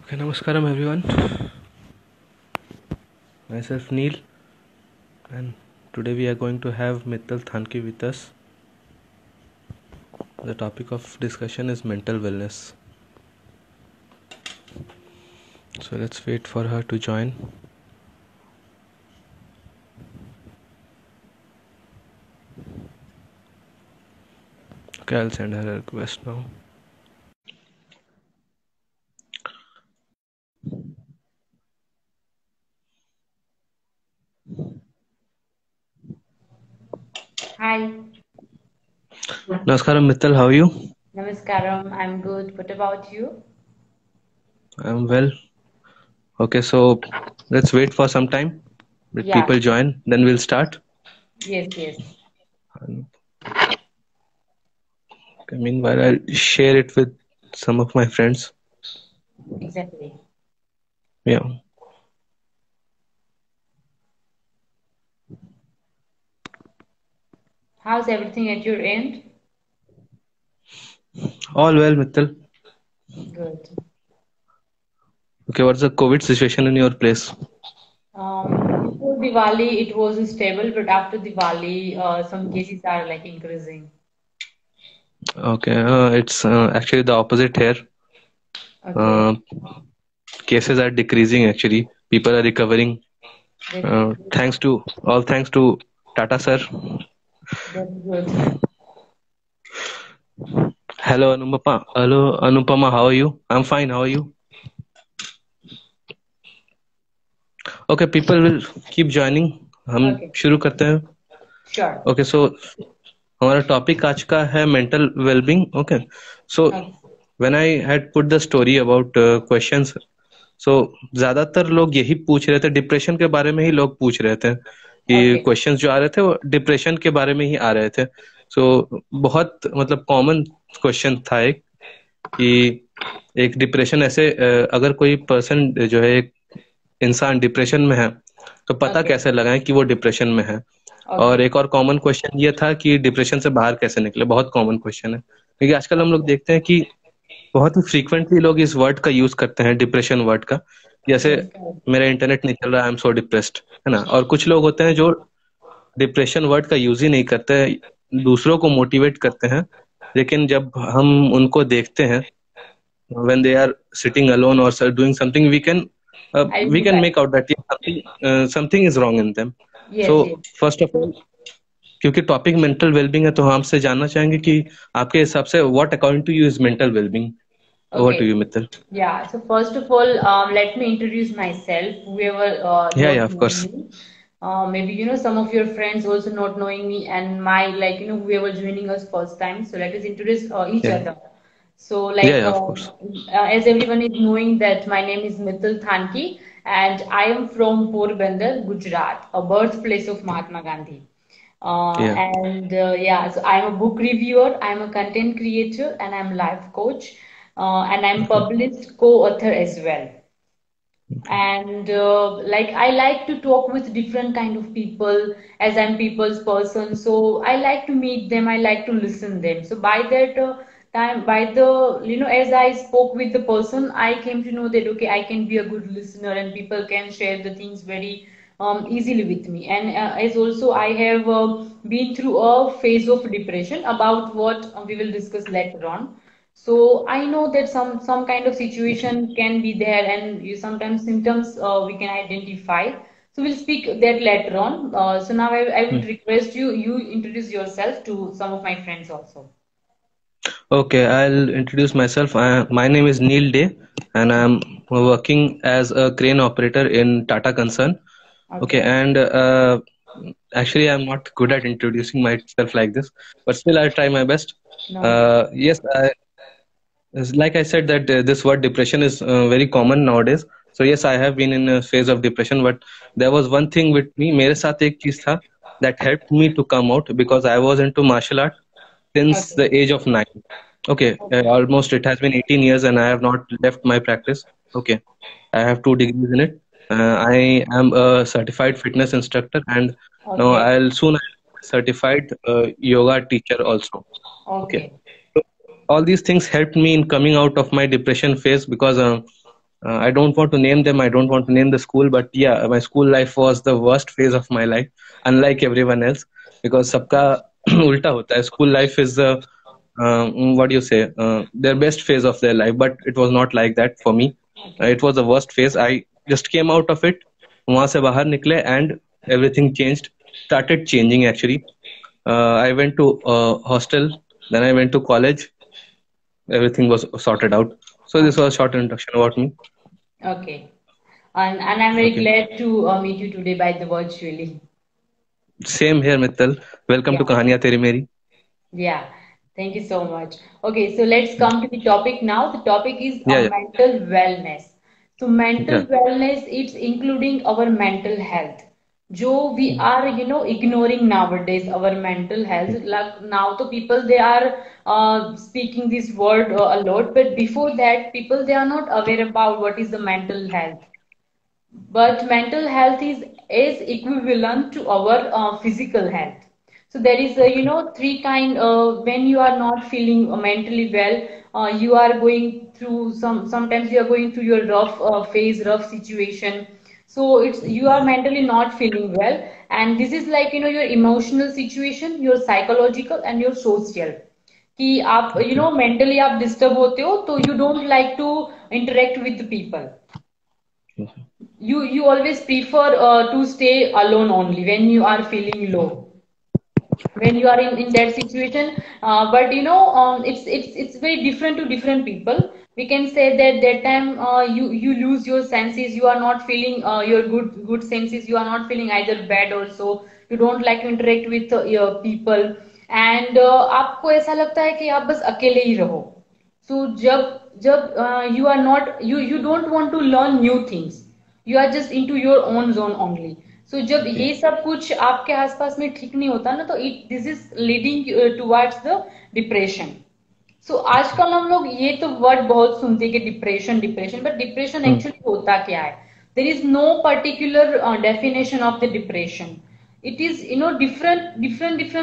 Okay, namaskaram everyone. Myself Neil, and today we are going to have Mittal Thanki with us. The topic of discussion is mental wellness. So let's wait for her to join. Okay, I'll send her a request now. Hi. Namaskaram Mittal, how are you? Namaskaram. I'm good. What about you? I'm well. Okay, so let's wait for some time. Let Yeah. people join, then we'll start. Yes. Okay, meanwhile, I'll share it with some of my friends. Exactly. Yeah. How's everything at your end? All well, Mittal. Good. Okay, what's the COVID situation in your place? Before Diwali, it was stable, but after Diwali, some cases are like increasing. Okay, it's actually the opposite here. Okay. Uh, Cases are decreasing actually. People are recovering. That's good. Thanks to Tata sir. That's good. Hello Anupama. Hello Anupama. How are you? I'm fine. How are you? Okay, people will keep joining. हम Okay. शुरू करते हैं. Sure. Okay, so हमारा topic आज का है mental wellbeing. Okay, so Okay. When I had put the story about questions, so ज्यादातर लोग यही पूछ रहे थे, डिप्रेशन के बारे में ही लोग पूछ रहे थे कि Okay. क्वेश्चंस जो आ रहे थे वो डिप्रेशन के बारे में ही आ रहे थे. सो बहुत मतलब कॉमन क्वेश्चन था एक कि एक डिप्रेशन ऐसे अगर कोई पर्सन जो है, एक इंसान डिप्रेशन में है तो पता Okay. कैसे लगाएं कि वो डिप्रेशन में है. और Okay. एक और कॉमन क्वेश्चन ये था कि डिप्रेशन से बाहर कैसे निकले. बहुत कॉमन क्वेश्चन है क्योंकि आजकल हम लोग Okay. देखते हैं कि बहुत ही फ्रीक्वेंटली लोग इस वर्ड का यूज करते हैं, डिप्रेशन वर्ड का. जैसे Yes. Correct. मेरा इंटरनेट नहीं चल रहा, आई एम सो डिप्रेस्ड, है ना. और कुछ लोग होते हैं जो डिप्रेशन वर्ड का यूज ही नहीं करते हैं, दूसरों को मोटिवेट करते हैं. लेकिन जब हम उनको देखते हैं when they are sitting alone or doing something, we can Identify. make out that yeah, something is wrong in them. So Yes. first of all, क्योंकि टॉपिक मेंटल वेलबींग है तो हम आपसे जानना चाहेंगे कि आपके हिसाब से what according to you is mental wellbeing. Over to Okay. You Mittal. Yeah, so first of all, let me introduce myself, whoever Yeah, not of knowing course. me. Maybe some of your friends also not knowing me, and my whoever joining us first time. So let us introduce each Yeah, other. So yeah, of course. as everyone is knowing that my name is Mithil Thanki, and I am from Porbandar, Gujarat, a birthplace of Mahatma Gandhi. Yeah. And yeah, so I'm a book reviewer, I'm a content creator, and I'm a life coach, and I'm Okay. published co-author as well. Okay. And like I like to talk with different kind of people as I'm people's person. So I like to meet them, I like to listen them. So by that time, by the as I spoke with the person, I came to know that okay, I can be a good listener and people can share the things very easily with me. And as also I have been through a phase of depression about what we will discuss later on. So I know that some kind of situation can be there, and sometimes symptoms we can identify. So we'll speak that later on. So now I would Hmm. request you introduce yourself to some of my friends also. Okay, I'll introduce myself. My name is Neil Day, and I'm working as a crane operator in Tata Concern. Okay, Okay. and actually, I'm not good at introducing myself like this, but still, I'll try my best. No. Yes, like I said, that this word depression is very common nowadays. So yes, I have been in a phase of depression, but there was one thing with me. मेरे साथ एक चीज था that helped me to come out because I was into martial art since Okay. the age of 9. Okay, almost it has been 18 years and I have not left my practice. Okay, I have 2 degrees in it. I am a certified fitness instructor, and now Okay. I'll soon certified yoga teacher also. Okay, Okay. so all these things helped me in coming out of my depression phase because I don't want to name them. I don't want to name the school, but yeah, my school life was the worst phase of my life, unlike everyone else, because सबका उल्टा होता है. School life is the what do you say? Their best phase of their life, but it was not like that for me. Okay. It was the worst phase. I just came out of it. वहां से बाहर निकले and everything changed. Started changing actually. I went to hostel. Then I went to college. Everything was sorted out. So this was a short introduction about me. Okay. And I'm very Okay. glad to meet you today by the virtually. Same here, Mittal. Welcome to Yeah. Kahaniya Teri Meri. Yeah. Thank you so much. Okay, so let's come to the topic now. The topic is Yeah, yeah, mental wellness. So mental yeah. wellness, it's including our mental health. Jo we Mm, are, ignoring nowadays our mental health. mm, Like now, the people they are speaking this word a lot, but before that, people they are not aware about what is the mental health. But mental health is equivalent to our physical health. So there is three kind when you are not feeling mentally well, you are going through sometimes you are going through your rough phase, rough situation. So it's you are mentally not feeling well, and this is like your emotional situation, your psychological and your social. कि आप okay. mentally आप disturb होते हो तो you don't like to interact with the people. Okay. You always prefer to stay alone only when you are feeling low, when you are in that situation. But it's very different to different people. We can say that that time you lose your senses, you are not feeling your good senses, you are not feeling either bad also, you don't like to interact with your people, and आपको ऐसा लगता है कि आप बस अकेले ही रहो. So जब जब you are not you don't want to learn new things, you are just into your own zone only. So जब Okay. ये सब कुछ आपके आसपास में ठीक नहीं होता ना, तो it this is leading towards the depression. So आजकल हम लोग ये तो वर्ड बहुत सुनते हैं कि depression depression, but depression Mm, actually होता क्या है? There is no particular definition of the depression. It is different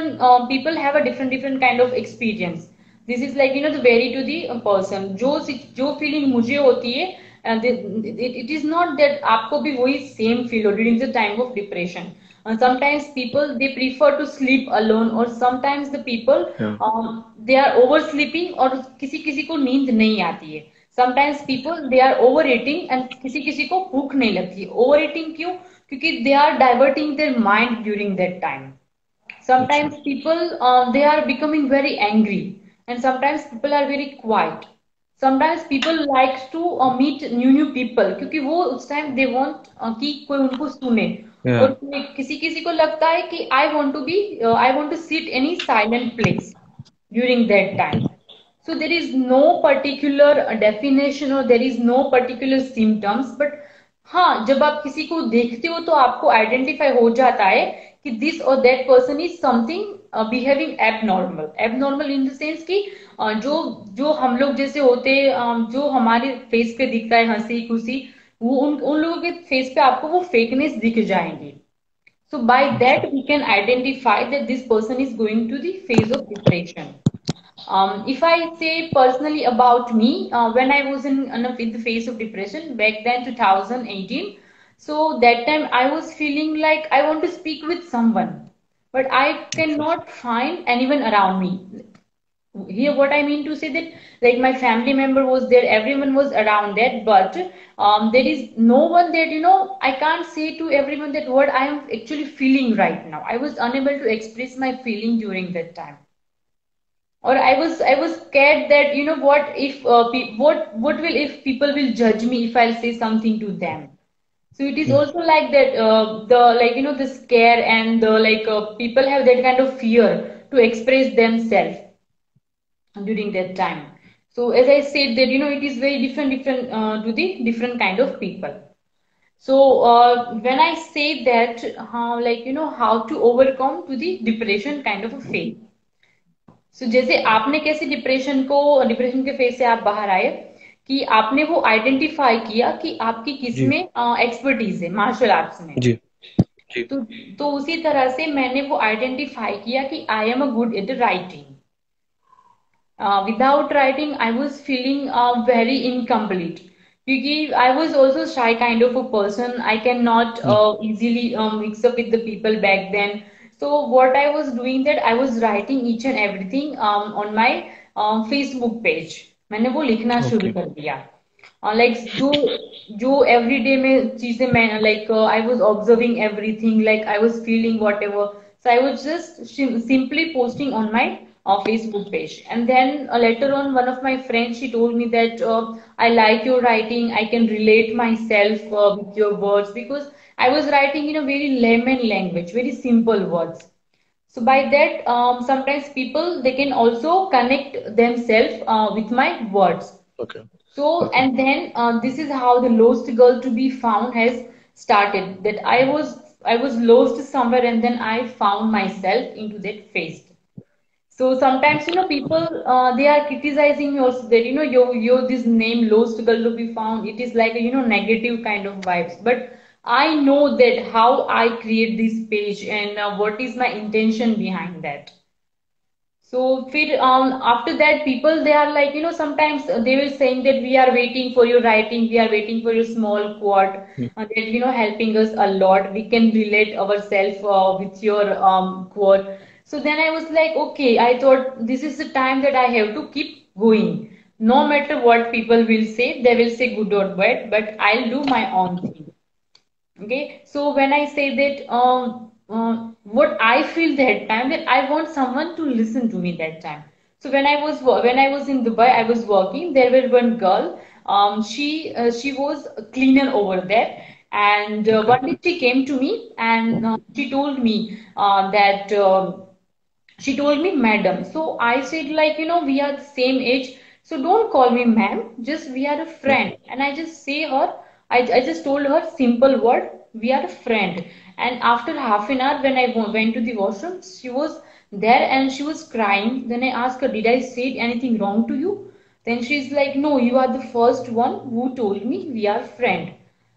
people have a different kind of experience. This is like the vary to the person. जो feeling मुझे होती है, and it is not that आपको भी वही same feel हो during the time of depression. Sometimes people they prefer to sleep alone, or sometimes the people yeah. they are oversleeping, और किसी किसी को नींद नहीं आती है. Sometimes people they are overeating, and किसी किसी को भूख नहीं लगती है. Overeating क्यों? क्योंकि they are diverting their mind during that time. अच्छा. Sometimes people they are becoming very angry, and sometimes people are very quiet. Sometimes people like to meet new people, क्योंकि वो उस time they want कि कोई उनको सुने. Yeah. और किसी किसी को लगता है कि I want to sit any silent place during that time. Okay. So there is no particular definition, or there is no particular symptoms, but हाँ, जब आप किसी को देखते हो तो आपको आइडेंटिफाई हो जाता है कि दिस और that person is something behaving abnormal. Abnormal in the sense कि जो जो हम लोग जैसे होते जो हमारे फेस पे दिखता है हंसी खुशी, वो उन लोगों के फेस पे आपको वो फेकनेस दिख जाएंगे. So by अच्छा. that we can identify that this person is going to the phase of depression. If I say personally about me, when I was in the phase of depression back then 2018, so that time I was feeling like I want to speak with someone, but I Okay. cannot find anyone around me. Here, what I mean to say that like my family member was there, everyone was around that, but there is no one that I can't say to everyone that what I am actually feeling right now. I was unable to express my feeling during that time, or I was scared that what if what will if people will judge me if I'll say something to them. So it is Yeah. also like that the like the scare, and the like people have that kind of fear to express themselves during that time. So as I said that it is very different to the different kind of people. So when I say that how like how to overcome to the depression kind of a phase. So जैसे आपने कैसे depression के phase से आप बाहर आए, कि आपने वो आइडेंटिफाई किया कि आपकी किस जी. में एक्सपर्टीज है, मार्शल आर्ट्स में. जी. तो तो उसी तरह से मैंने वो आइडेंटिफाई किया कि आई am a good at writing. Without writing I was feeling very incomplete. Because I was also shy kind of a person. I cannot Mm. easily mix up with the people back then. So what I was doing that I was writing each and everything on my Facebook page. मैंने वो लिखना शुरू Okay. कर दिया. Like जो जो everyday में चीजें मैं like I was observing everything, like I was feeling whatever. So I was just simply posting on my Facebook page. And then later on, one of my friends, she told me that I like your writing. I can relate myself with your words because I was writing in a very layman language, very simple words. So by that, sometimes people they can also connect themselves with my words. Okay. So, Okay. and then this is how the lost girl to be found has started. That I was lost somewhere, and then I found myself into that phase. So sometimes people they are criticizing you also that your this name lost girl to be found. It is like a negative kind of vibes. But I know that how I create this page and what is my intention behind that. So फिर after that people they are like sometimes they will saying that we are waiting for your writing, we are waiting for your small quote Mm. that helping us a lot. We can relate ourselves with your quote. So then I was like, okay, I thought this is the time that I have to keep going. No matter what people will say, they will say good or bad, but I'll do my own thing. Okay, so when I say that, what I feel that time that I want someone to listen to me that time. So when I was in Dubai, I was working. There was one girl. She was a cleaner over there, and Okay. one day she came to me and she told me that. She told me madam. So I said like we are the same age, so don't call me ma'am, just we are a Mm. friend. And I just say her, I just told her simple word, we are a friend. And after half an hour when I went to the washroom, she was there and she was crying. Then I asked her, did I say anything wrong to you? Then she's like, no, you are the first one who told me we are friend.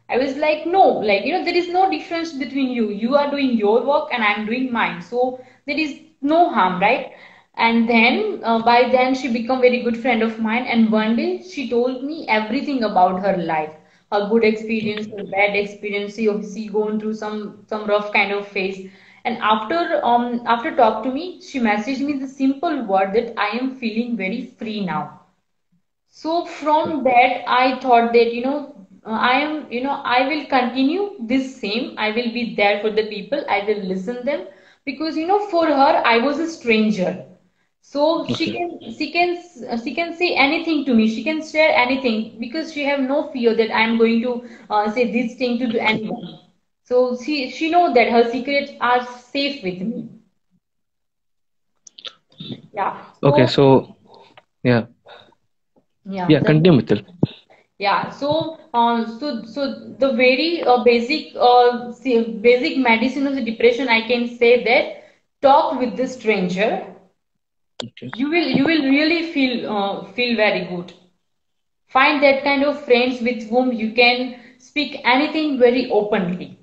I was like, no, like, there is no difference between you. You are doing your work and I'm doing mine. So there is no harm, right? And then by then she become very good friend of mine. And one day she told me everything about her life, her good experience, Okay. her bad experience. She obviously gone through some rough kind of phase. And after talk to me, she messaged me the simple word that I am feeling very free now. So Okay. from that, I thought that, I will continue this same. I will be there for the people. I will listen them because, for her, I was a stranger. So she Okay. can, she can, she can say anything to me. She can share anything because she have no fear that I'm going to say this thing to anyone. So she know that her secrets are safe with me. Yeah. Okay. So So yeah. yeah, Yeah. Continue, Mithil. yeah, so the very basic medicine of the depression, I can say that talk with the stranger. Okay. You will really feel very good. Find that kind of friends with whom you can speak anything very openly.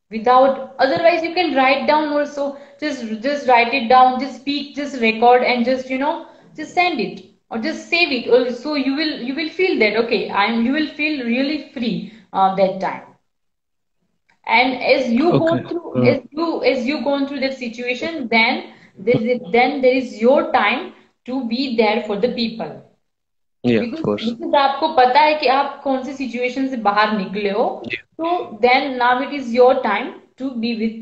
Without otherwise you can write down also. Just write it down. Just speak. Just record and just send it or just save it. So you will feel that okay. You will feel really free that time. And as you go Okay. through as you gone through that situation, then there is your time to be there for the people. Yeah. Of course. Because आपको पता है कि आप कौन सी situation से बाहर निकले हो. Yeah. So then now it is your time to be with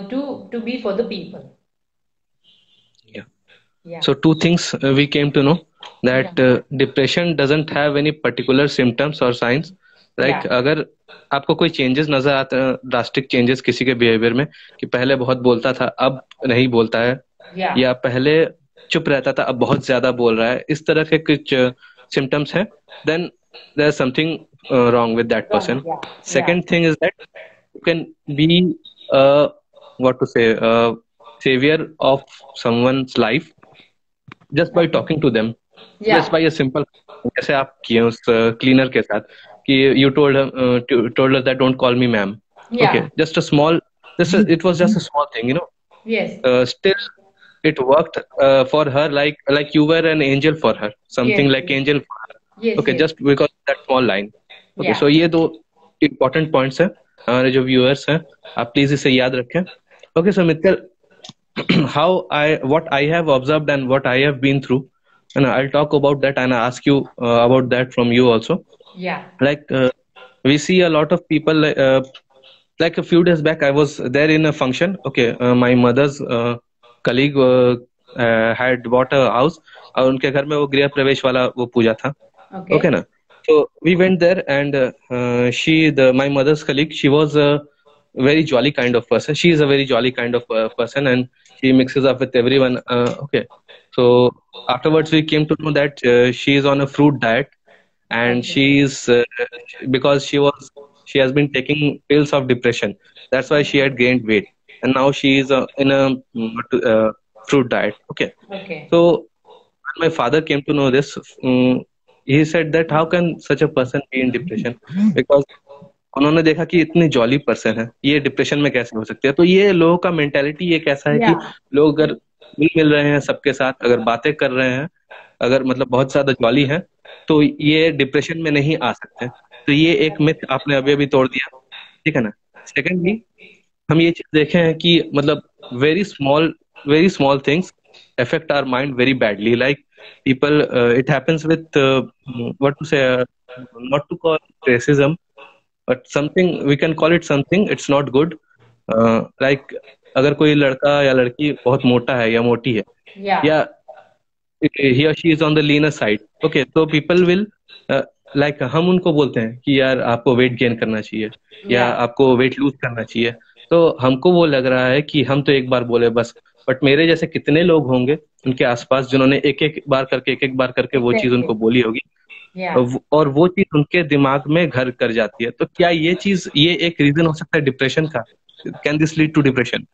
to be for the people. Yeah. Yeah. So two things we came to know Yeah. that depression doesn't have any particular symptoms or signs. Like Yeah. अगर आपको कोई changes नजर आते हैं, drastic changes किसी के behaviour में, कि पहले बहुत बोलता था अब नहीं बोलता है, Yeah. या पहले चुप रहता था अब बहुत ज्यादा बोल रहा है, इस तरह के कुछ सिम्टम्स हैं, then there is something wrong with that Wrong. person. Yeah. Yeah. Second thing is that you can be what to say, savior of someone's life just by talking to them, just Yeah. by a simple, जैसे आप किए उस cleaner के साथ, कि you told us that don't call me ma'am. Okay, Yeah. just a small, it was just a small thing, Yes. still it worked for her, like you were an angel for her, something Yes. like angel for her. Yes. Okay, Yes. just because of that small line. Okay, Yeah. सो ये दो important points हैं हमारे जो viewers हैं, आप please इसे याद रखें. Okay, so Mittal, how what I have observed and what I have been through, and I'll talk about that and ask you about that from you also. Yeah. Like we see a lot of people like a few days back I was there in a function. Okay, my mother's colleague had bought a house, और उनके घर में वो गृह प्रवेश वाला वो पूजा था. Okay Okay. na. So we went there and my mother's colleague, she was a very jolly kind of person. She is a very jolly kind of person, and she mixes up with everyone. Okay. So afterwards we came to know that she is on a fruit diet, and Okay. she is because she has been taking pills of depression. That's why she had gained weight, and now she is in a fruit diet. Okay. Okay. So when my father came to know this, he said that how can such a person be in depression? Because उन्होंने देखा कि इतनी jolly person है, ये depression में कैसे हो सकती है. तो ये लोगों का मेंटेलिटी ये कैसा है कि Yeah. लोग अगर मिल मिल रहे हैं सबके साथ, अगर बातें कर रहे हैं, अगर मतलब बहुत ज्यादा जॉली है, तो ये डिप्रेशन में नहीं आ सकते. तो ये एक मिथ आपने अभी अभी तोड़ दिया. ठीक है ना. सेकेंडली, हम ये चीज देखे हैं कि मतलब very small things affect our mind very badly. Like people, it happens with what to say, not to call racism, but something we can call it something. It's not good. Like अगर कोई लड़का या लड़की बहुत मोटा है या मोटी है, Yeah. या he or she is on the leaner side. Okay, so people will like हम उनको बोलते हैं कि यार आपको वेट गेन करना चाहिए या Yeah. आपको वेट लूज करना चाहिए. तो हमको वो लग रहा है कि हम तो एक बार बोले बस, बट मेरे जैसे कितने लोग होंगे उनके आसपास जिन्होंने एक एक बार करके वो चीज Exactly. उनको बोली होगी, Yeah. और वो चीज उनके दिमाग में घर कर जाती है. तो क्या ये एक रीजन हो सकता है डिप्रेशन का? Can this lead to depression?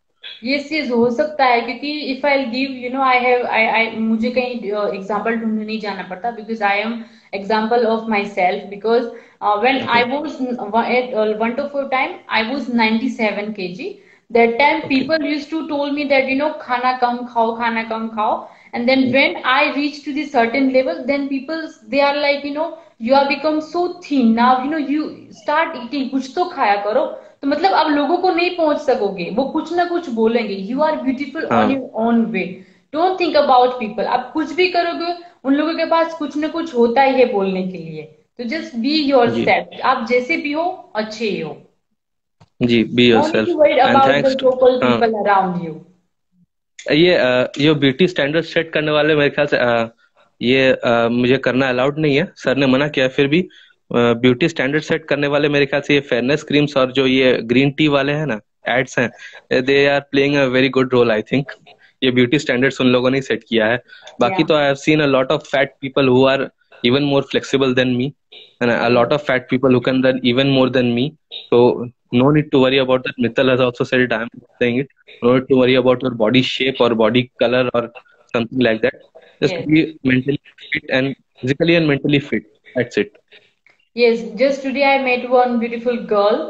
Yes yes हो सकता है, क्योंकि if I give you know I have I मुझे कहीं एग्जांपल ढूंढने नहीं जाना पड़ता, because I am example of myself. Because when okay. I was at wonderful time I was 97 kg. That time okay. People used to told me that खाना कम खाओ, खाना कम खाओ. And then when I reach to the certain level, then people, they are like, you are become so thin now, you start eating, कुछ तो खाया करो. तो मतलब अब लोगों को नहीं पहुंच सकोगे, वो कुछ ना कुछ बोलेंगे. यू आर ब्यूटीफुल ऑन हाँ. Your own way. Don't think about people. आप कुछ भी करोगे, उन लोगों के पास कुछ ना कुछ होता ही है बोलने के लिए. तो जस्ट बी योर जी. सेल्फ. आप जैसे भी हो, अच्छे ही हो. जी, be know your need self to worry and about the thanks. Local हाँ, पीपल अराउंड यू. ये ब्यूटी स्टैंडर्ड सेट करने वाले मेरे ख्याल से ये मुझे करना अलाउड नहीं है, सर ने मना किया. फिर भी ब्यूटी स्टैंडर्ड सेट करने वाले मेरे ख्याल से ये फेयरनेस क्रीम्स और जो ये ग्रीन टी वाले हैं ना, एड्स हैं, they are playing a very good role I think. ये ब्यूटी स्टैंडर्ड्स उन लोगों ने सेट किया है. बाकी या तो I have seen a lot of fat people who are even more flexible than me, and a lot of fat people who can run even more than me. So no need to worry about that. Mittal has also said it. I'm saying it. No need to worry about your body shape or body color or something like that. Just yes be mentally fit and physically and mentally fit. That's it. Yes, just today I met one beautiful girl.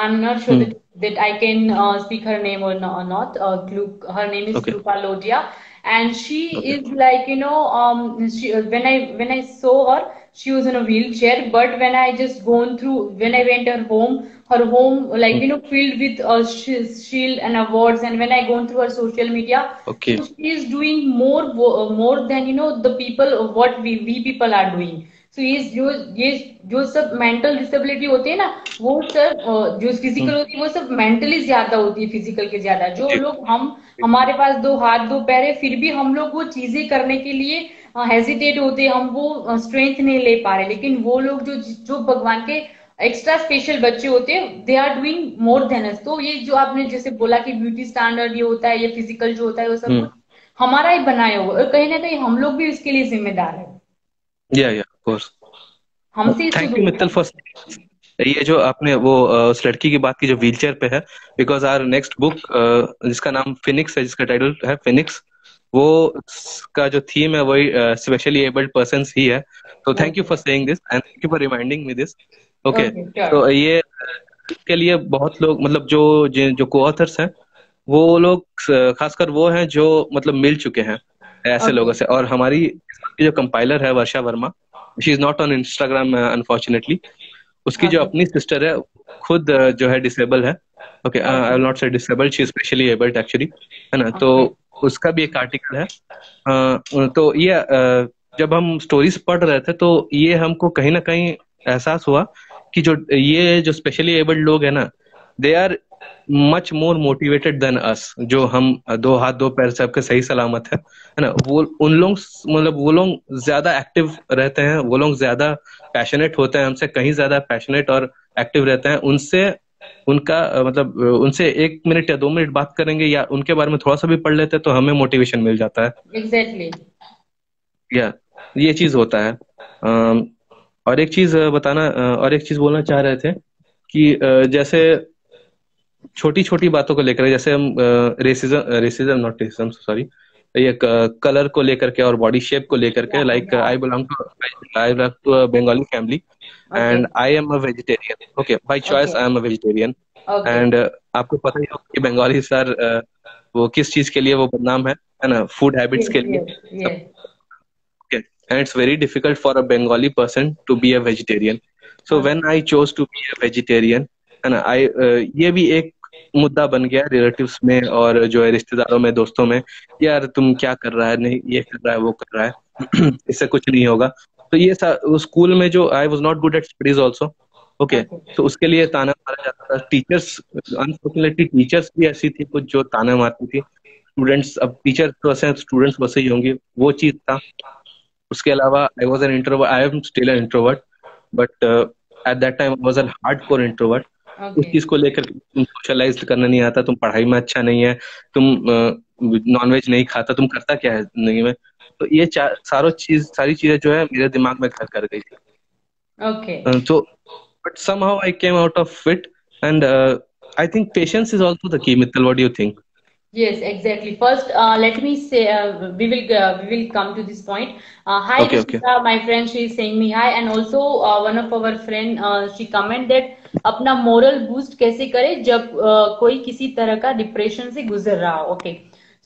I'm not sure Hmm. that I can speak her name or not. Her name is Okay. Krupa Lodia, and she Okay. is like, when I saw her, she was in a wheelchair. But when I just gone through, when I went her home like, Hmm. filled with shield and awards. And when I gone through her social media, Okay. so she is doing more than the people what we people are doing. So ये जो सब mental disability होती है ना, वो सब जो physical Hmm. होती है वो सब मेंटली ज्यादा होती है फिजिकल के ज्यादा. जो जी. लोग हमारे पास दो हाथ दो पैर है, फिर भी हम लोग वो चीजें करने के लिए हेजिटेट होते हैं, हम वो स्ट्रेंथ नहीं ले पा रहे. लेकिन वो लोग जो जो भगवान के एक्स्ट्रा स्पेशल बच्चे होते हैं, they are doing more than us. तो ये जो आपने जैसे बोला कि ब्यूटी स्टैंडर्ड ये होता है, ये फिजिकल जो होता है वो सब Hmm. कुछ हमारा ही बनाया हुआ है, और कहीं ना कहीं हम लोग भी इसके लिए जिम्मेदार है. Yeah. Yeah. Of course. हमसे ही थैंक शुरू यू होता मित्तल है. फॉर ये जो आपने वो उस लड़की की बात की जो व्हीलचेयर पे है. बिकॉज आवर नेक्स्ट बुक जिसका नाम फिनिक्स है, जिसका टाइटल है फिनिक्स, वो का जो थीम है वही स्पेशली एबल्ड पर्सन्स ही है. तो thank you okay for saying this and thank you for reminding me this. Okay. Okay sure. तो ये इसके लिए बहुत लोग मतलब जो को ऑथर्स हैं, वो लोग खासकर वो हैं जो मतलब मिल चुके हैं ऐसे ओके लोगों से. और हमारी जो कंपाइलर है Varsha Verma, she is not on Instagram unfortunately. उसकी जो ओके अपनी सिस्टर है, खुद जो है डिसेबल है। Okay, I okay will not say disable, she specially abled actually, है ना। तो ओके उसका भी एक आर्टिकल है। तो ये जब हम स्टोरीज पढ़ रहे थे तो ये हमको कहीं ना कहीं एहसास हुआ कि जो ये जो स्पेशली एबल्ड लोग हैं ना, they are much more motivated than us, जो हम दो हाथ दो पैर सबके सही सलामत है ना। वो उन लोग, मतलब वो लोग ज्यादा एक्टिव रहते हैं, वो लोग ज्यादा पैशनेट होते हैं, हमसे कहीं ज्यादा पैशनेट और एक्टिव रहते हैं। उनसे उनका मतलब उनसे 1 मिनट या 2 मिनट बात करेंगे या उनके बारे में थोड़ा सा भी पढ़ लेते हैं तो हमें मोटिवेशन मिल जाता है। एग्जैक्टली या ये चीज होता है। और एक चीज बताना, और एक चीज बोलना चाह रहे थे कि जैसे छोटी छोटी बातों को लेकर, जैसे हम racism racism not racism sorry, ये कलर को लेकर के और बॉडी शेप को लेकर के, या लाइक या I belong to a Bengali family okay and I am a vegetarian. Okay, by okay choice I am a vegetarian. Okay एंड आपको पता ही होगा कि बंगाली सर वो किस चीज के लिए वो बदनाम है ना, फूड हैबिट्स यस के लिए। Yes yes Okay. And it's very difficult for a Bengali person to be a vegetarian. So when I chose to be a vegetarian, है ना, ये भी एक मुद्दा बन गया रिलेटिव्स में और जो है रिश्तेदारों में, दोस्तों में, यार तुम क्या कर रहा है, नहीं ये कर रहा है वो कर रहा है इससे कुछ नहीं होगा। तो ये स्कूल में जो I was not good at studies also. Okay, okay तो उसके लिए ताना मारा जाता था। टीचर्स, अनफॉर्चुनेटली टीचर्स भी ऐसी थी कुछ जो ताना मारती थी। स्टूडेंट्स, अब टीचर तो ऐसे स्टूडेंट्स वैसे ही होंगे, वो चीज था। उसके अलावा I was an introvert, I am still an introvert, but at that time I was an hard core introvert. उस ओके चीज को लेकर के, तुम सोशलाइज करना नहीं आता, तुम पढ़ाई में अच्छा नहीं है, तुम नॉनवेज नहीं खाता, तुम करता क्या है जिंदगी में। तो ये सारी चीजें जो है मेरे दिमाग में घर कर गई थी। ओके तो but somehow I came out of it, and I think patience is also the key. Mittal, what do you think? Yes, exactly. First, let me say we will come to this point. Hi, Okay, okay. Rishita, my friend. She is saying me hi, and also one of our friend she comment that अपना moral boost कैसे करे जब कोई किसी तरह का depression से गुजर रहा हो. ओके,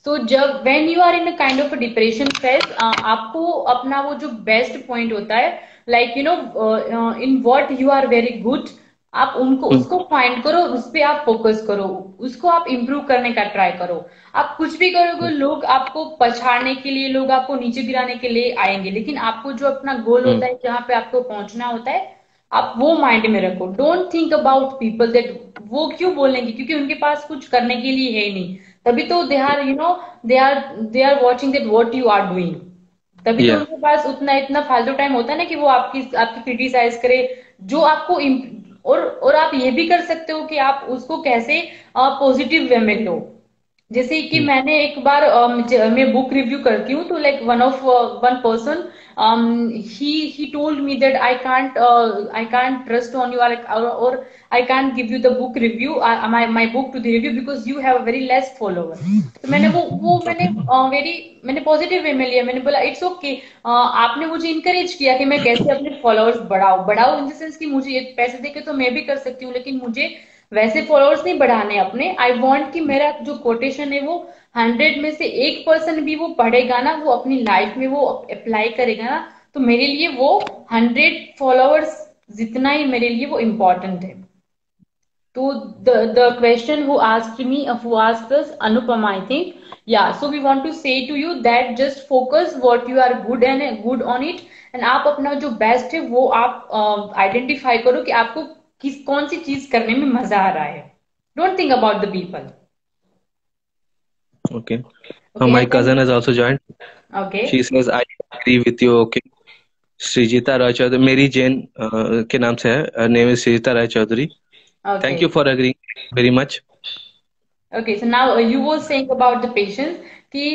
सो जब when you are in a kind of depression phase, आपको अपना वो जो बेस्ट पॉइंट होता है, like you know in what you are very good, आप उनको Hmm. उसको फाइंड करो, उस पे आप फोकस करो, उसको आप इम्प्रूव करने का ट्राई करो. आप कुछ भी करोगे, लोग आपको पछाड़ने के लिए, लोग आपको नीचे गिराने के लिए आएंगे, लेकिन आपको जो अपना गोल Hmm. होता है, जहाँ पे आपको पहुंचना होता है, आप वो माइंड में रखो. Don't think about people that वो क्यों बोलेंगे, क्योंकि उनके पास कुछ करने के लिए है ही नहीं. तभी तो they are you know they are watching that what you are doing. तभी तो Yeah. उनके पास उतना इतना फालतू टाइम होता है ना कि वो आपकी आपकी क्रिटिसाइज करे, जो आपको और आप ये भी कर सकते हो कि आप उसको कैसे पॉजिटिव वे में लो. जैसे कि Hmm. मैंने एक बार मैं बुक रिव्यू करती हूँ, तो like one person he told me that I can't trust on you, or I can't give you the book review, my book to the review because you have a very less follower. तो मैंने वो मैंने Okay. Very मैंने positive way में लिया. मैंने बोला it's okay, आपने मुझे इनकरेज किया कि मैं कैसे अपने फॉलोअर्स बढ़ाऊं इन द सेंस कि मुझे ये पैसे देके तो मैं भी कर सकती हूँ, लेकिन मुझे वैसे फॉलोअर्स नहीं बढ़ाने अपने. आई वांट कि मेरा जो कोटेशन है वो 100 में से 1% भी वो पढ़ेगा ना, वो अपनी लाइफ में वो अप्लाई करेगा ना, तो मेरे लिए वो 100 फॉलोअर्स जितना ही मेरे लिए वो इम्पोर्टेंट है. तो the question who asked us, Anupama, I think. Yeah, so we want to say to you that just focus what you are good on it, and आप अपना जो बेस्ट है वो आप आइडेंटिफाई करो कि आपको कौन सी चीज करने में मजा आ रहा है. Don't think about the people. Okay. Okay My and cousin has also joined. Okay She says, I agree with you. Okay. Srijita Roy Chowdhury, मेरी जैन के नाम से है, name is Srijita Roy Chowdhury. Okay thank you for agreeing very much. Okay, so now you were saying about the patience. Ki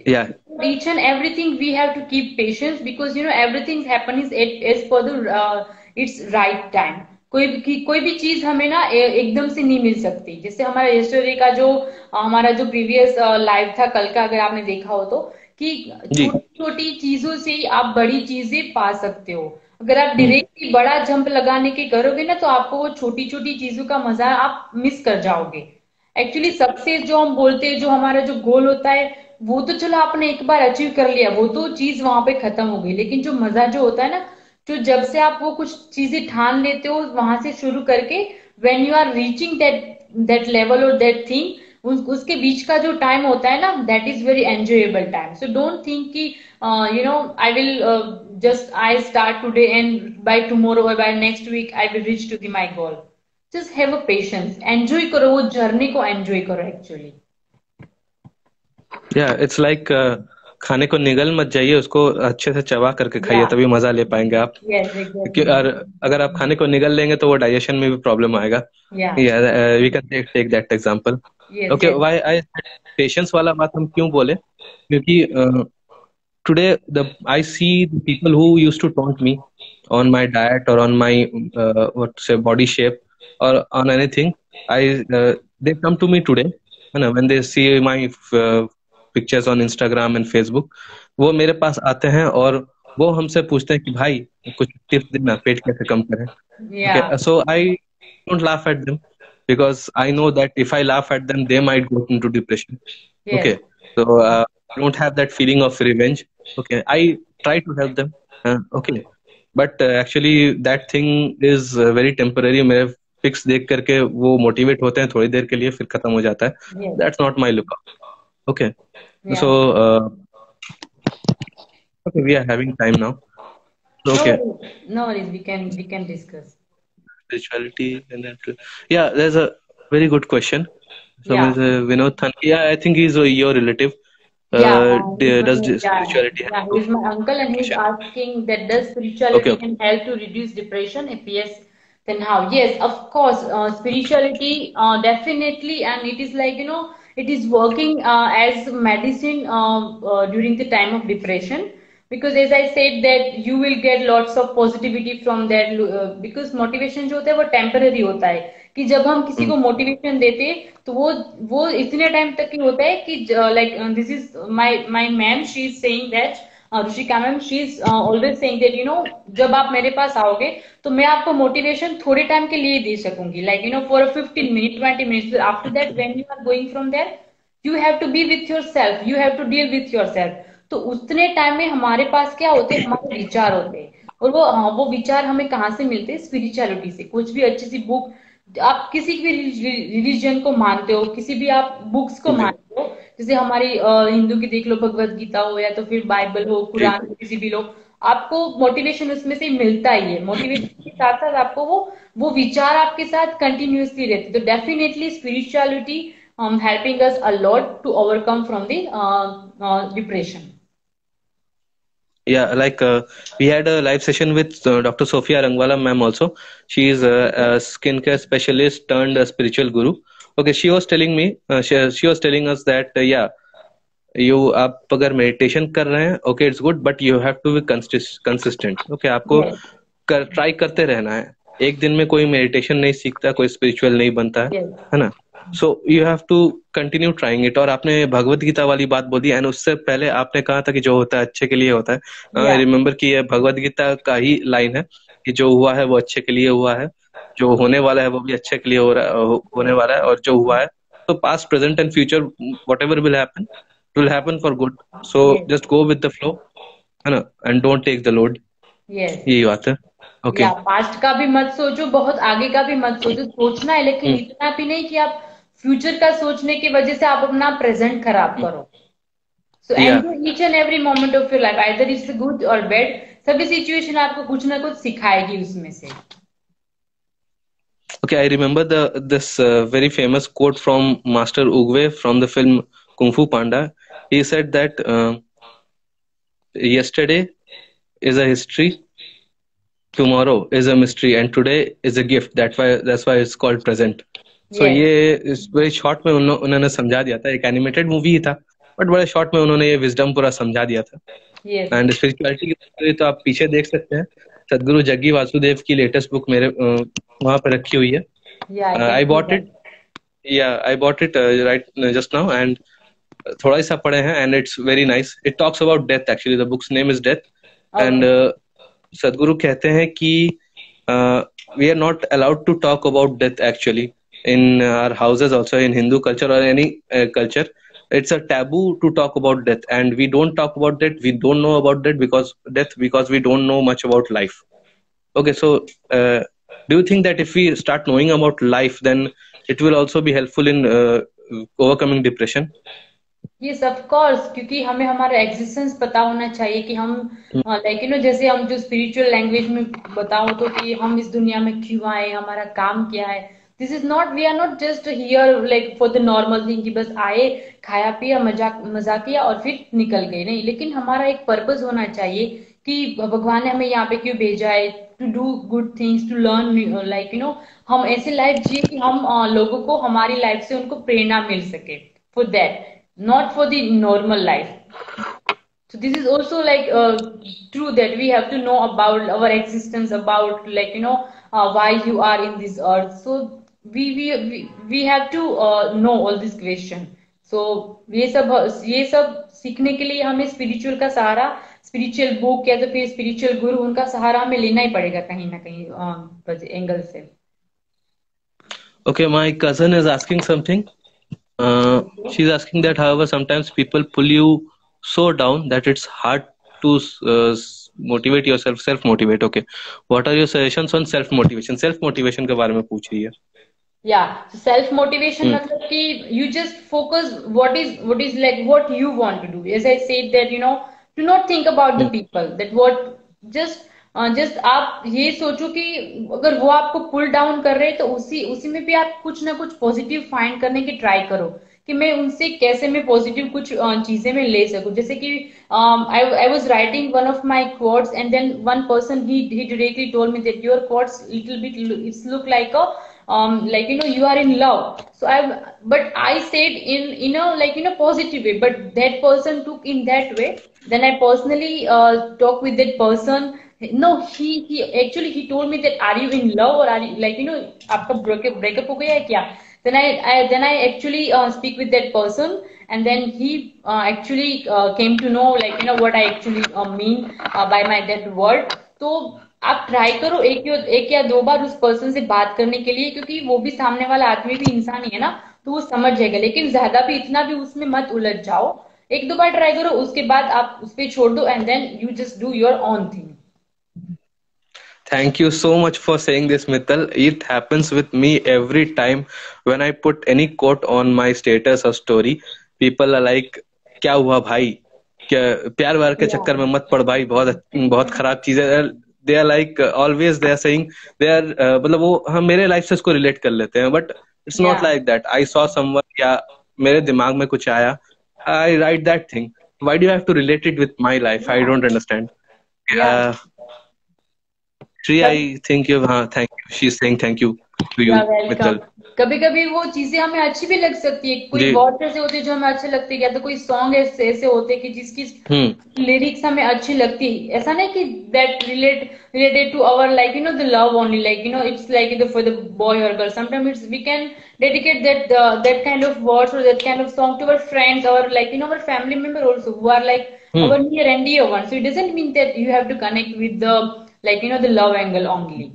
या each and everything we have to keep patience, because you know everything happens as per the its right time. कोई भी चीज हमें ना एकदम से नहीं मिल सकती. जैसे हमारा यस्टरडे का जो हमारा जो प्रीवियस लाइव था कल का, अगर आपने देखा हो तो, कि जी। छोटी छोटी चीजों से ही आप बड़ी चीजें पा सकते हो. अगर आप हम्म। डायरेक्टली बड़ा जंप लगाने के करोगे ना, तो आपको वो छोटी छोटी चीजों का मजा आप मिस कर जाओगे. एक्चुअली सक्सेस जो हम बोलते हैं, जो हमारा जो गोल होता है, वो तो चलो आपने एक बार अचीव कर लिया, वो तो चीज वहां पे खत्म हो गई, लेकिन जो मजा जो होता है ना, तो जब से आप वो कुछ चीजें ठान लेते हो वहां से शुरू करके when you are reaching that level और दैट थिंग, उसके बीच का जो टाइम होता है ना, that is very enjoyable time. So don't think कि you know I will just I start today and by tomorrow और by next week I will reach to the my goal. Just have a patience, enjoy करो वो journey को, enjoy करो actually. या it's like खाने को निगल मत जाइए, उसको अच्छे से चबा करके या खाइए, तभी मजा ले पाएंगे आप. यस क्योंकि एग्जैक्टली. और अगर आप खाने को निगल लेंगे तो वो डाइजेशन में भी प्रॉब्लम आएगा. या we can take that example. Yes okay, yes. Why I patience वाला बात हम क्यों बोले, क्योंकि today I see the people who used to taunt me on my diet or on my what to say body shape or on anything. They come to me today, है ना, when they see my uh, pictures on Instagram and Facebook. वो मेरे पास आते हैं और वो हमसे पूछते हैं कि भाई कुछ टिप्स देना, पेट कैसे कम करें. या Okay, so I don't laugh at them because I know that if I laugh at them, they might go into depression. Yes. Okay, so I don't have that feeling of revenge. Okay, I try to help them. Okay, but actually that thing is very temporary. मेरे pics देख करके वो motivate होते हैं थोड़ी देर के लिए, फिर खत्म हो जाता है. Yes. That's not my look. Okay, या. so okay, we are having time now. So, No okay, worries. No worries. We can discuss. spirituality and that. Yeah, there's a very good question. So, Yeah. Ms. Vinod Thanki, yeah, I think he's your relative. Yeah. Does Yeah. spirituality Yeah. have to He's my uncle, and he's depression? asking that does Okay, spirituality okay. can help to reduce depression? If yes, then how? Yes, of course. Spirituality, definitely, and it is like it is working as medicine during the time of depression. Because as I said that you will get lots of positivity from that, because motivation जो होता है वो temporary होता है. कि जब हम किसी Mm. को मोटिवेशन देते तो वो इतने टाइम तक ही होता है कि like this is my ma'am, she is saying that, Ruchika ma'am, she is always saying that जब आप मेरे पास आओगे तो मैं आपको मोटिवेशन थोड़े टाइम के लिए दे सकूंगी, like for 15 minute 20 minutes. After that when you are going from there you have to be with yourself, you have to deal with yourself. तो उतने टाइम में हमारे पास क्या होते हैं, हमारे विचार होते हैं. और वो, हाँ, वो विचार हमें कहाँ से मिलते हैं? स्पिरिचुअलिटी से. कुछ भी अच्छी सी बुक, आप किसी भी रिलीजन को मानते हो, किसी भी आप बुक्स को जी, मानते हो, जैसे हमारी हिंदू की देख लो, भगवत गीता हो या तो फिर बाइबल हो, जी, कुरान हो, किसी भी लो, आपको मोटिवेशन उसमें से मिलता ही है. मोटिवेशन के साथ साथ आपको वो विचार आपके साथ कंटिन्यूअसली रहते. तो definitely spirituality helping us a lot to overcome from the depression. yeah, like we had a live session with Dr. Sophia Rangwala ma'am also. She is a skincare specialist turned a spiritual guru. Okay, she was telling me, she was telling us that yeah, you आप अगर meditation कर रहे हैं, okay it's good, but you have to be consistent. Okay, आपको Yes. Try करते रहना है. एक दिन में कोई मेडिटेशन नहीं सीखता, कोई स्पिरिचुअल नहीं बनता Yes. है ना. So you have to continue trying it. और आपने भगवत गीता वाली बात बोली, एंड उससे पहले आपने कहा था कि जो होता है अच्छे के लिए होता है. आई Yeah. रिमेम्बर कि ये भगवत गीता का ही लाइन है कि जो हुआ है वो अच्छे के लिए हुआ है, जो होने वाला है वो भी अच्छे के लिए होने वाला है, और जो हुआ है तो past present and future what ever will happen will happen for good. So Yes. just go with the flow, है ना, and don't take the load. Yes. यही बात है. या Okay. पास्ट का भी मत सोचो, बहुत आगे का भी मत सोचो. सोचना है लेकिन हम्म, इतना भी नहीं कि आप फ्यूचर का सोचने की वजह से आप अपना प्रेजेंट खराब हम्म, करो. सो yeah. Enjoy each and every moment of your life, either it's good और बैड. सभी सिचुएशन आपको कुछ ना कुछ सिखाएगी उसमें से. Okay, I remember this very famous quote from Master Ugwe from the film Kung Fu Panda. He said that yesterday is a history, tomorrow is a mystery, and today is a gift. That's why it's called present. So yes. ये इस बड़े short में उन्होंने समझा दिया था. एक animated movie ही था, बट बड़े शॉर्ट में उन्होंने ये विजडम पूरा समझा दिया था. यस. एंड स्पिरिचुअलिटी की बात करें तो आप पीछे देख सकते हैं, सदगुरु जग्गी वासुदेव की लेटेस्ट बुक मेरे वहां पर रखी हुई है. या I can I see bought that. It. या I bought it right just now, and थोड़ा ही सा पढ़े हैं, and it's very nice. It talks about death. Actually the book's name is death. And okay. Sadhguru कहते हैं कि we are not allowed to talk about death actually in our houses also, in Hindu culture or any culture. it's a taboo to talk about death, and we don't talk about death, we don't know about death because we don't know much about life. Okay, so uh, do you think that if we start knowing about life, then it will also be helpful in overcoming depression? Yes of course, क्योंकि हमें हमारा existence पता होना चाहिए कि हम like जैसे हम जो स्पिरिचुअल लैंग्वेज में बताऊं तो कि हम इस दुनिया में क्यों आए, हमारा काम क्या है। This is not, we are not just here like for the normal thing कि बस आए, खाया पिया, मजाक मजाक किया और फिर निकल गए, नहीं, लेकिन हमारा एक पर्पस होना चाहिए कि भगवान ने हमें यहाँ पे क्यों भेजा है, to do good things, to learn, like हम ऐसे लाइफ जिए कि हम लोगों को हमारी लाइफ से उनको प्रेरणा मिल सके, for that, not for the normal life. So this is also like true that we have to know about our existence, about like why you are in this earth. So we have to know all this question. So ये सब सीखने के लिए हमें spiritual का सहारा, spiritual book या तो फिर स्पिरिचुअल गुरु, उनका सहारा हमें लेना ही पड़ेगा कहीं ना कहीं एंगल से। Okay, my cousin is asking something. She's asking that, however, sometimes people pull you so down that it's hard to motivate yourself, self motivate. Okay, what are your suggestions on self motivation? Self motivation के बारे में पूछ रही है. या self motivation Hmm. मतलब कि you just focus what is like what you want to do, as I said that do not think about the Hmm. People that what, just just आप ये सोचो कि अगर वो आपको पुल डाउन कर रहे हैं तो उसी उसी में भी आप कुछ ना कुछ पॉजिटिव फाइंड करने की ट्राई करो कि मैं उनसे कैसे मैं पॉजिटिव कुछ चीजें मैं ले सकूं। जैसे कि I was writing one of my quotes and then one person he directly told me that your quotes little bit it's look like a like you are in love. So but I said in a like positive way, but that person took in that way. Then I personally talked with that person. No, he actually he told me that are you in love or are you like आपका breakup हो गया है क्या? Then I actually speak with that person, and then he actually came to know like what I actually mean by my that word. तो आप try करो एक या दो बार उस पर्सन से बात करने के लिए, क्योंकि वो भी सामने वाला आदमी भी इंसान ही है ना, तो वो समझ जाएगा। लेकिन ज्यादा भी इतना भी उसमें मत उलझ जाओ, एक दो बार ट्राई करो, उसके बाद आप उस पर छोड़ दो and then you just do your own thing. Thank you so much for saying this, Mittal. It happens with me every time when I put any quote on my status or story. People are like, क्या हुआ भाई, क्या प्यार व्यार के चक्कर में मत पड़ भाई, बहुत बहुत खराब चीज है. They are like always they are saying, they are मतलब वो हम मेरे लाइफ से इसको रिलेट कर लेते हैं, बट इट्स नॉट या like that. I saw someone, या मेरे दिमाग में कुछ आया, I write that thing. Why do you have to relate it with my life? I don't understand. या Shri, I think you. Thank you. She's saying thank you to या you, welcome. Mittal. कभी कभी वो चीजें हमें अच्छी भी लग सकती है, कोई जी. वर्ड ऐसे होते हैं जो हमें अच्छे लगते हैं, या तो कोई सॉन्ग ऐसे ऐसे होते हैं कि जिसकी Hmm. लिरिक्स हमें अच्छी लगती है। ऐसा नहीं कि that related to our like the love only, like it's like for the boy और girl, sometime it's we can dedicate that kind of words or that kind of song to our friends or like our family member also who are like Hmm. our near and dear ones. So it doesn't mean that you have to connect with the like the love angle only.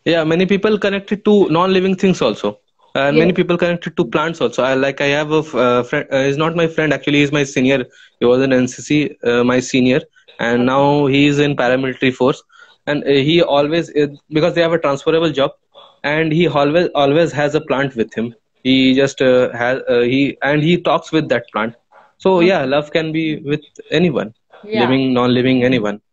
Yeah, many people connected to non-living things also, and Yes. many people connected to plants also. I have a friend. He's not my friend actually. He's my senior. He was in NCC, my senior, and now he is in paramilitary force. And he always because they have a transferable job, and he always has a plant with him. He just has he talks with that plant. So yeah, Okay. love can be with anyone, Yeah. living, non-living, anyone.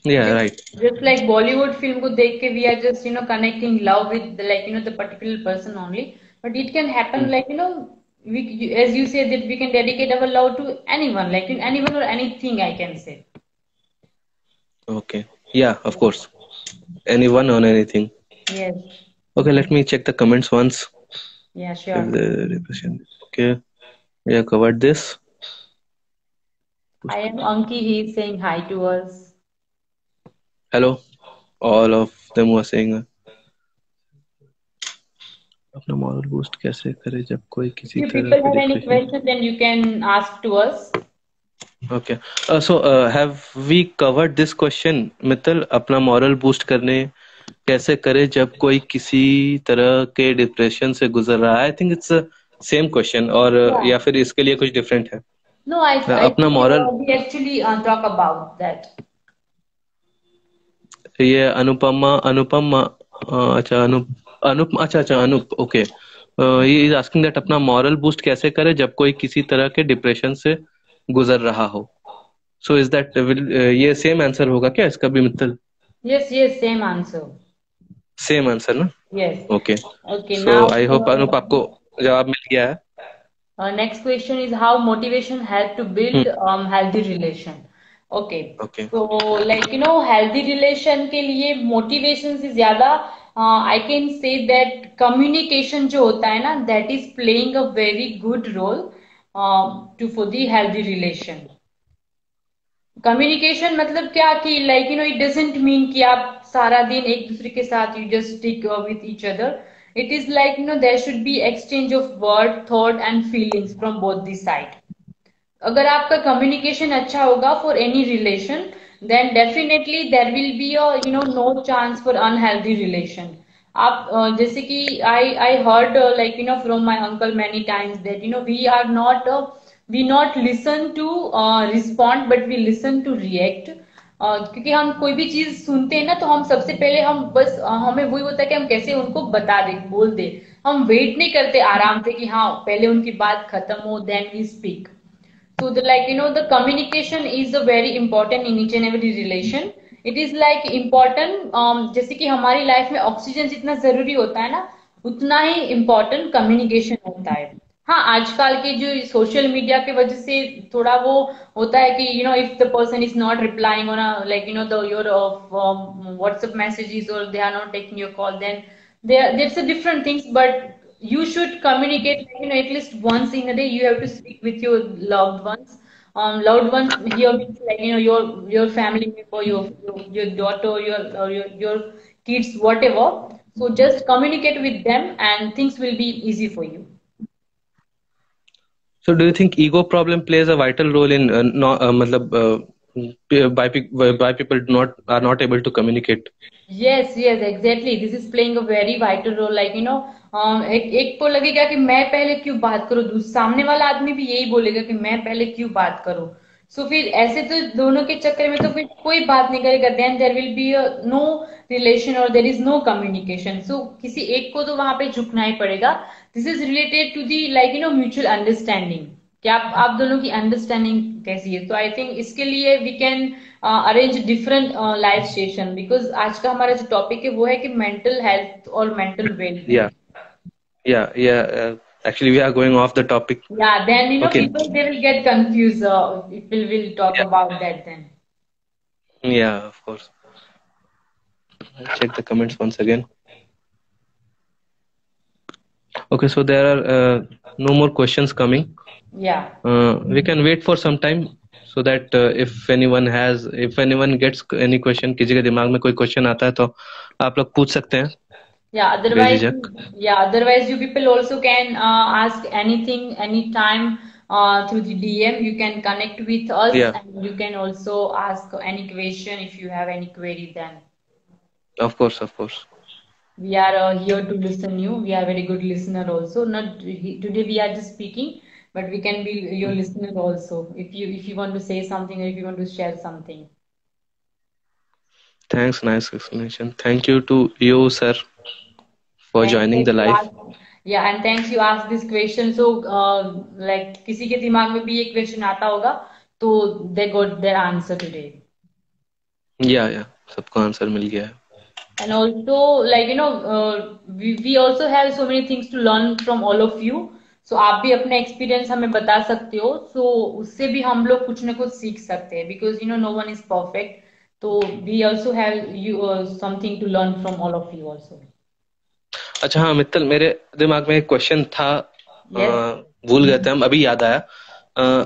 Yeah, just right. just like Bollywood film को देख के we are just connecting love with the, like the particular person only, but it can happen Hmm. like as you said that we can dedicate our love to anyone, like anyone or anything, I can say. Okay. Yeah, of course. Anyone on anything. Yes. Okay, let me check the comments once. Yeah, If sure. the represent. Okay, yeah, covered this. I am Anki, he is saying hi to us. Hello, all of them were saying अपना moral boost कैसे करे जब कोई If किसी you तरह people के have any depression. questions, then you can ask to us. Okay, so have we covered this question, Mittal? अपना moral boost करने कैसे करे जब कोई किसी तरह के डिप्रेशन से गुजर रहा है? I think it's same question, और Yeah. या फिर इसके लिए कुछ डिफरेंट है? No, I अपना think moral, we actually talk about that. ये अनुपमा अनुपम अच्छा अनुप अच्छा अच्छा अनुप, ओके। ये इज आस्किंग दैट अपना मॉरल बूस्ट कैसे करे जब कोई किसी तरह के डिप्रेशन से गुजर रहा हो। सो इज दैट ये सेम आंसर होगा क्या इसका भी, Mittal? Yes, yes, same answer. Same answer ना? Yes. Okay. Okay, so now I hope Anup आपको जवाब मिल गया है। next question is how motivation help to build hmm. healthy relation. Okay, okay. so like healthy relation के लिए motivation से ज्यादा I can say that communication जो होता है ना, that is playing a very good role to for the healthy relation. Communication मतलब क्या कि लाइक इट डजेंट मीन कि आप सारा दिन एक दूसरे के साथ you just stick with each other. It is like there should be exchange of word thought and feelings from both the side. अगर आपका कम्युनिकेशन अच्छा होगा for any relation, then definitely there will be no chance for unhealthy relation. आप जैसे कि I heard like from my uncle many times that we are not we not listen to respond but we listen to react. क्योंकि हम कोई भी चीज सुनते हैं ना, तो हम सबसे पहले हम बस हमें वही होता है कि हम कैसे उनको बता दे बोल दे. हम वेट नहीं करते आराम से कि हाँ पहले उनकी बात खत्म हो then we speak. So the like the communication is a very important in each and every relation. It is like important जैसे कि हमारी लाइफ में ऑक्सीजन जितना जरूरी होता है ना, उतना ही इम्पोर्टेंट कम्युनिकेशन होता है. हाँ, आजकल के जो सोशल मीडिया की वजह से थोड़ा वो होता है कि if the person is not replying on like the your WhatsApp messages और they are not taking your call, then there's a different things, but you should communicate at least once in a day. You have to speak with your loved ones. Loved ones here means like your family member, your daughter, your kids, whatever. So just communicate with them and things will be easy for you. So do you think ego problem plays a vital role in मतलब by people not are not able to communicate? Yes, yes, exactly. This is playing a very vital role. Like एक को लगेगा कि मैं पहले क्यों बात करूं, सामने वाला आदमी भी यही बोलेगा कि मैं पहले क्यों बात करूं. सो फिर ऐसे तो दोनों के चक्कर में तो फिर कोई बात नहीं करेगा. Then there will be no relation और there is no communication. So किसी एक को तो वहां पे झुकना ही पड़ेगा. This is related to the like mutual understanding कि आप दोनों की अंडरस्टैंडिंग कैसी है. तो आई थिंक इसके लिए we can arrange different live session, because आज का हमारा जो टॉपिक है वो है कि मेंटल हेल्थ और mental wellbeing. Yeah, yeah. Actually, we are going off the topic. Yeah, then Okay. people they will get confused if we'll talk Yeah, about that then. yeah, of course. I'll check the comments once again. Okay, so there are no more questions coming. Yeah. We can wait for some time so that if anyone gets any question, किसी के दिमाग में कोई question आता है तो आप लोग पूछ सकते हैं Yeah, otherwise, बेझिझक. otherwise you people also can ask anything anytime through the DM. You can connect with us Yeah, and you can also ask any question if you have any query then. of course, of course. We are here to listen you. We are very good listener also. Not today we are just speaking, but we can be your listener also. If you want to say something or if you want to share something. Thanks, nice explanation. Thank you to you, sir, for Thanks joining that the you live. asked. Yeah, and thanks you asked this question. So, like किसी के दिमाग में भी ये question आता होगा, तो they got their answer today. Yeah, सबको आंसर मिल गया है. And also, like we also have so many things to learn from all of you. So आप भी अपने experience हमें बता सकते हो. So उससे भी हम लोग कुछ ना कुछ सीख सकते हैं, because no one is perfect. So we also have you something to learn from all of you also. अच्छा, हाँ मित्तल, मेरे दिमाग में एक क्वेश्चन था, Yes. भूल गए थे हम, अभी याद आया.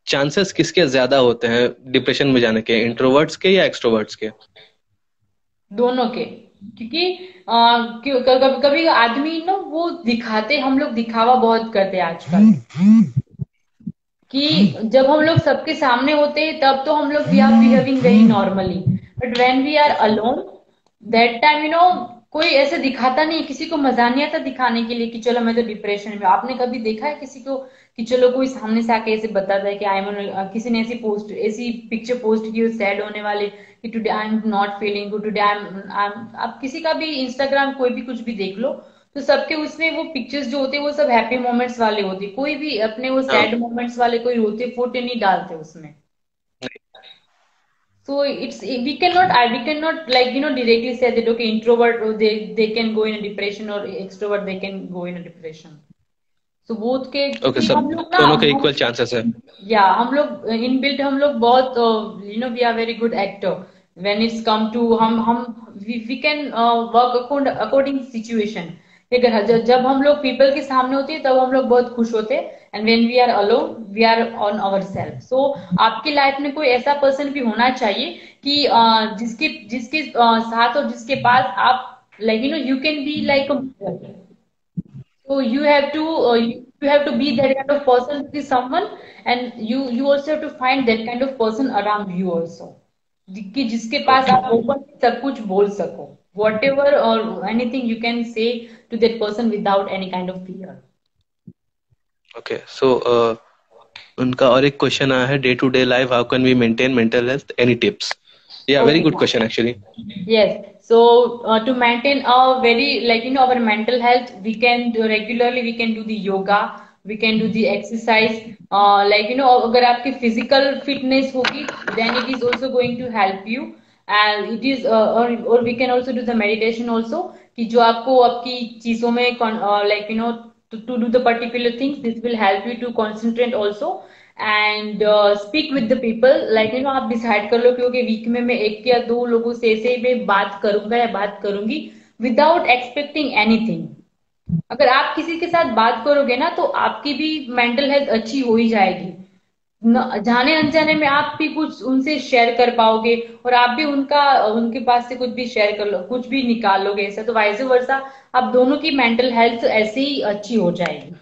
चांसेस किसके ज्यादा होते हैं डिप्रेशन में जाने के, इंट्रोवर्ट्स के या एक्सट्रोवर्ट्स के? दोनों के. क्योंकि कभी कभी आदमी ना वो दिखाते, हम लोग दिखावा बहुत करते हैं आजकल, कि जब हम लोग सबके सामने होते हैं तब तो हम लोग we are behaving very normally, but when we are alone that time कोई ऐसे दिखाता नहीं, किसी को मजा नहीं आता दिखाने के लिए कि चलो मैं तो डिप्रेशन में हूं। आपने कभी देखा है किसी को कि चलो कोई सामने से आके ऐसे बताता है कि आई एम, किसी ने ऐसी पिक्चर पोस्ट की सैड होने वाले कि today I am not feeling good, today I M. आप किसी का भी इंस्टाग्राम कोई भी कुछ भी देख लो, तो सबके उसमें वो पिक्चर्स जो होते हैं वो सब हैप्पी मोमेंट्स वाले होते हैं, कोई भी अपने वो हाँ। सैड मोमेंट्स वाले कोई रोते फोटे नहीं डालते उसमें। So it's we cannot like directly say that okay introvert or they can go in a depression or extrovert they can go in a depression. So both के ओके, क्योंकि सब हम लोग ना दोनों के इक्वल चांसेस है। या हम लोग इनबिल्ट हम लोग बहुत we are very good actor when it's come to हम we can work according situation. अगर जब हम लोग पीपल के सामने होते हैं तब हम लोग बहुत खुश होते हैं, and when we are alone we are on our self. So आपकी लाइफ में कोई ऐसा पर्सन भी होना चाहिए कि जिसके जिसके साथ और जिसके पास आप like you can be like so you have to be that kind of person with someone, and you also have to find that kind of person around you also, कि जिसके पास ओके। आप ओपन सब कुछ बोल सको, whatever or anything you can say to that person without any kind of fear. Okay, so उनका और एक क्वेश्चन आया है, day to day life how can we maintain mental health, any tips? या very Okay. Good question actually. Yes. So to maintain a very our mental health, we can do regularly. We can do the yoga. We can do the exercise. अगर आपकी physical fitness होगी, then it is also going to help you. And it is or we can also do the meditation also. कि जो आपको आपकी चीजों में to do the particular things, this will help you to concentrate also. And speak with the people आप decide कर लो कि ओके वीक में मैं एक या दो लोगों से ऐसे मैं बात करूंगा या बात करूंगी विदाउट एक्सपेक्टिंग एनीथिंग। अगर आप किसी के साथ बात करोगे ना तो आपकी भी मेंटल हेल्थ अच्छी हो ही जाएगी। जाने अनजाने में आप भी कुछ उनसे शेयर कर पाओगे और आप भी उनके पास से कुछ भी शेयर कर लो, कुछ भी निकाल लोगे ऐसा, तो वाइस वर्सा आप दोनों की मेंटल हेल्थ ऐसे ही अच्छी हो जाएगी।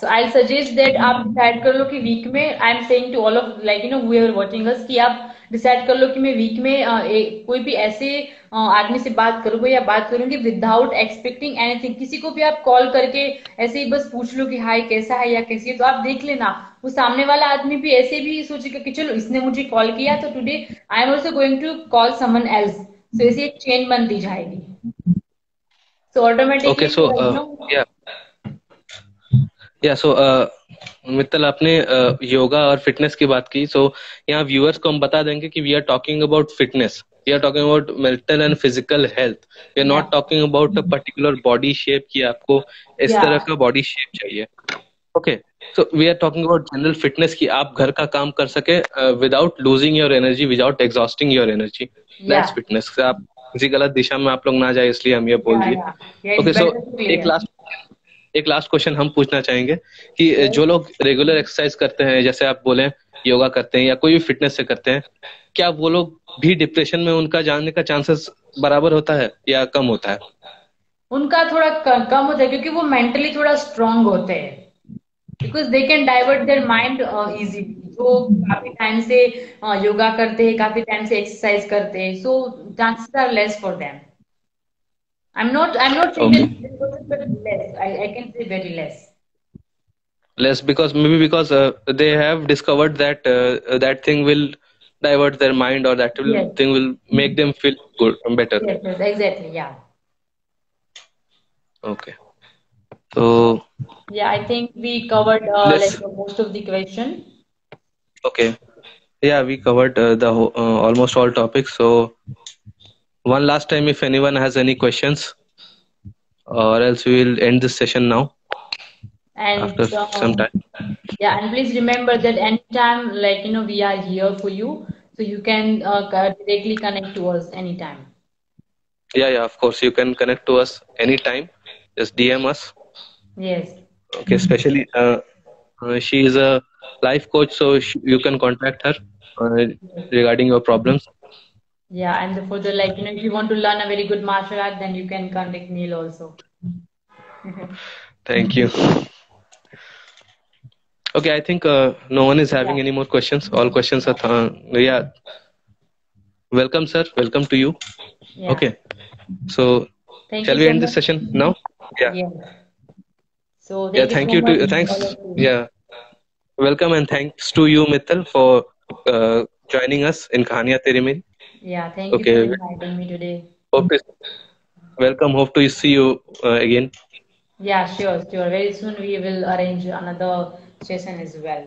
सो आई सजेस्ट दैट आप डिसाइड कर लो कि वीक में I am saying to all of we are watching us कि आप डिसाइड कर लो कि मैं वीक में कोई भी ऐसे आदमी से बात करूंगा या बात करूंगी विदाउट एक्सपेक्टिंग एनीथिंग। किसी को भी आप कॉल करके ऐसे ही बस पूछ लो कि हाय कैसा है या कैसी है, तो आप देख लेना वो सामने वाला आदमी भी ऐसे भी सोचेगा कि चलो इसने मुझे कॉल किया तो today I am also going to call someone else. So ऐसी एक चेन बनती जाएगी। सो ओके, ऑटोमेटिकली सो या सो मित्तल, आपने योगा और फिटनेस की बात की, सो यहाँ व्यूअर्स को हम बता देंगे कि we are talking about fitness, we are talking about mental and physical health. We are not talking about a particular body shape कि आपको इस तरह का बॉडी शेप चाहिए। Okay, so we are talking about general fitness कि आप घर का काम कर सके without losing your energy, without exhausting your energy. That's fitness. आप किसी गलत दिशा में आप लोग ना जाए, इसलिए हम ये बोल दिए। ओके, सो एक लास्ट क्वेश्चन हम पूछना चाहेंगे कि जो लोग रेगुलर एक्सरसाइज करते हैं, जैसे आप बोले योगा करते हैं या कोई भी फिटनेस से करते हैं, क्या वो लोग भी डिप्रेशन में उनका जाने का चांसेस बराबर होता है या कम होता है? उनका थोड़ा कम होता है क्योंकि वो मेंटली थोड़ा स्ट्रांग होते हैं, because they can divert their mind easily. जो काफी टाइम से योगा करते हैं, काफी टाइम से एक्सरसाइज करते हैं, so chances are less for them. I'm not saying Okay. that but less. I can say very less. Less because maybe because they have discovered that that thing will divert their mind, or that Yes. thing will make them feel good, better. Yes, exactly. Yeah. Okay. So Yeah, I think we covered let's. most of the question. Okay. Yeah, we covered almost all topics. So one last time, if anyone has any questions, or else we will end this session now And after some time. yeah, and please remember that anytime, we are here for you, so you can directly connect to us anytime. Yeah, of course, you can connect to us anytime. Just DM us. Yes. Okay, especially she is a life coach, so you can contact her regarding your problems. Yeah, and for the if you want to learn a very good martial art, then you can contact Neil also. Thank you. Okay, I think no one is having any more questions. All questions are yeah. Welcome, sir. Welcome to you. Yeah. Okay. So Thank shall you we so end much. this session now? Yeah. Yes. So Yeah. thank you Thank so you much, to all thanks. of you. Yeah. Welcome and thanks to you, Mittal, for joining us in Kahaniya Teri Meri. Yeah, thank you for Okay. inviting me today. Hope to welcome. Hope to see you again. Yeah, sure, sure. Very soon we will arrange another session as well.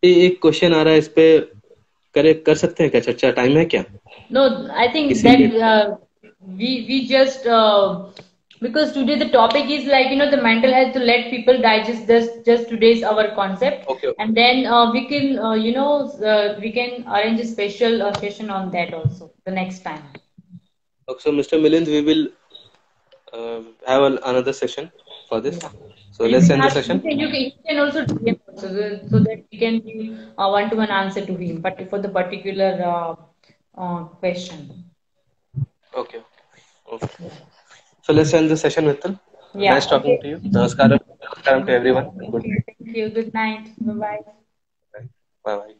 एक question आ रहा है इस पे करे कर सकते हैं क्या चर्चा टाइम है क्या No, I think किसी that we just because today the topic is like the mental health to let people digest just today's our concept, okay and then we can we can arrange a special session on that also the next time. Okay so mister Milind we will have another session for this Yeah. so You let's can end the ask, session you can also DM also, so that we can give a one-to-one answer to him, but for the particular question. okay okay so let's end the session Mittal. Nice Yeah. talking Okay. to you namaskaram namaskaram to everyone good Okay. Thank you. Good night. Bye bye. bye bye